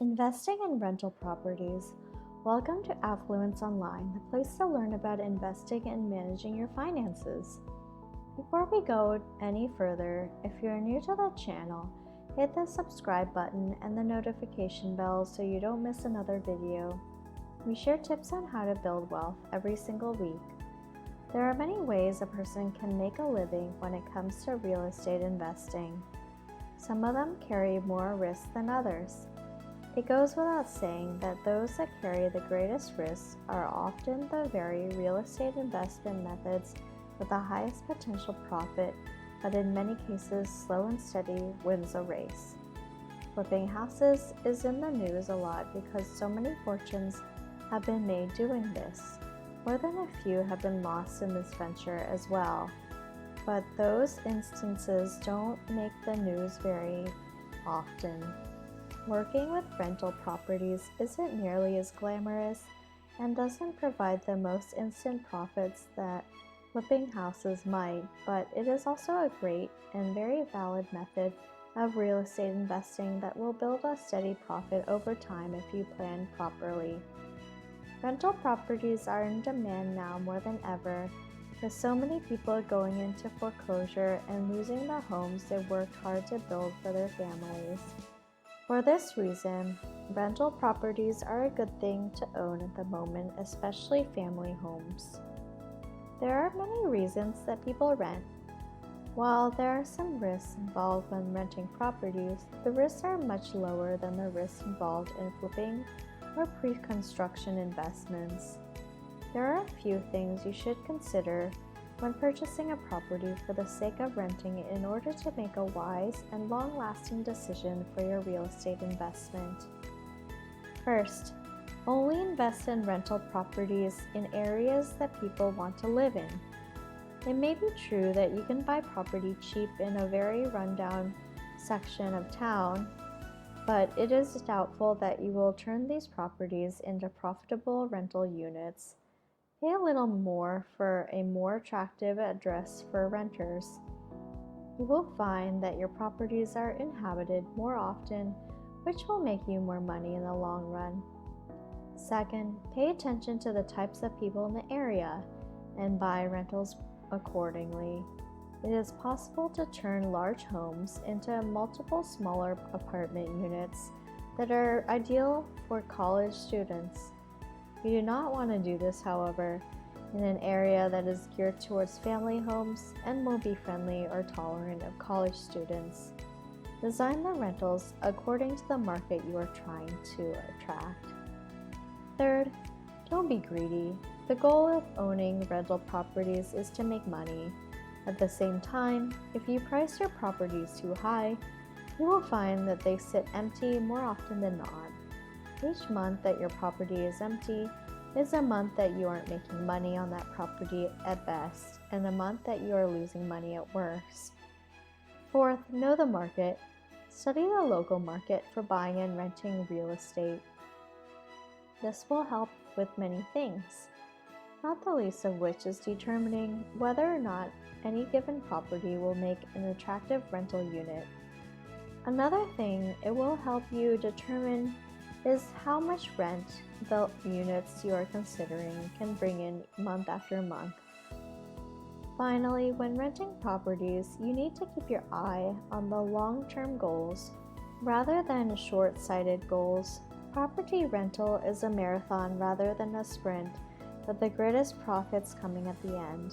Investing in rental properties. Welcome to Affluence Online, the place to learn about investing and managing your finances. Before we go any further, if you're new to the channel, hit the subscribe button and the notification bell so you don't miss another video. We share tips on how to build wealth every single week. There are many ways a person can make a living when it comes to real estate investing. Some of them carry more risk than others. It goes without saying that those that carry the greatest risks are often the very real estate investment methods with the highest potential profit, but in many cases, slow and steady wins a race. Flipping houses is in the news a lot because so many fortunes have been made doing this. More than a few have been lost in this venture as well, but those instances don't make the news very often. Working with rental properties isn't nearly as glamorous and doesn't provide the most instant profits that flipping houses might, but it is also a great and very valid method of real estate investing that will build a steady profit over time if you plan properly. Rental properties are in demand now more than ever, with so many people going into foreclosure and losing the homes they worked hard to build for their families. For this reason, rental properties are a good thing to own at the moment, especially family homes. There are many reasons that people rent. While there are some risks involved when renting properties, the risks are much lower than the risks involved in flipping or pre-construction investments. There are a few things you should consider when purchasing a property for the sake of renting it in order to make a wise and long-lasting decision for your real estate investment. First, only invest in rental properties in areas that people want to live in. It may be true that you can buy property cheap in a very rundown section of town, but it is doubtful that you will turn these properties into profitable rental units. Pay a little more for a more attractive address for renters. You will find that your properties are inhabited more often, which will make you more money in the long run. Second, pay attention to the types of people in the area and buy rentals accordingly. It is possible to turn large homes into multiple smaller apartment units that are ideal for college students. You do not want to do this, however, in an area that is geared towards family homes and will be friendly or tolerant of college students. Design the rentals according to the market you are trying to attract. Third, don't be greedy. The goal of owning rental properties is to make money. At the same time, if you price your properties too high, you will find that they sit empty more often than not. Each month that your property is empty is a month that you aren't making money on that property at best, and a month that you are losing money at worst. Fourth, know the market. Study the local market for buying and renting real estate. This will help with many things, not the least of which is determining whether or not any given property will make an attractive rental unit. Another thing it will help you determine is how much rent the units you are considering can bring in month after month. Finally, when renting properties, you need to keep your eye on the long-term goals rather than short-sighted goals. Property rental is a marathon rather than a sprint, with the greatest profits coming at the end.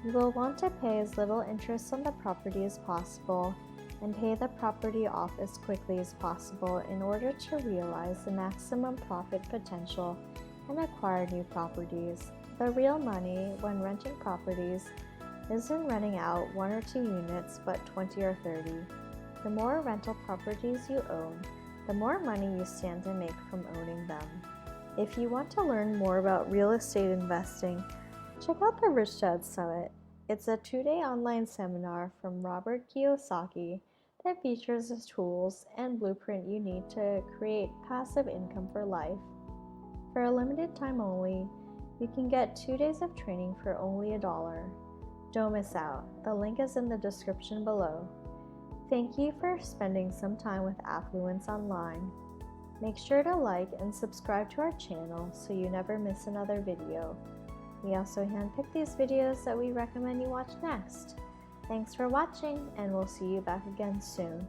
You will want to pay as little interest on the property as possible and pay the property off as quickly as possible in order to realize the maximum profit potential and acquire new properties. The real money when renting properties isn't renting out 1 or 2 units, but 20 or 30. The more rental properties you own, the more money you stand to make from owning them. If you want to learn more about real estate investing, check out the Rich Dad Summit. It's a 2-day online seminar from Robert Kiyosaki that features the tools and blueprint you need to create passive income for life. For a limited time only, you can get 2 days of training for only $1. Don't miss out. The link is in the description below. Thank you for spending some time with Affluence Online. Make sure to like and subscribe to our channel so you never miss another video. We also handpick these videos that we recommend you watch next. Thanks for watching, and we'll see you back again soon.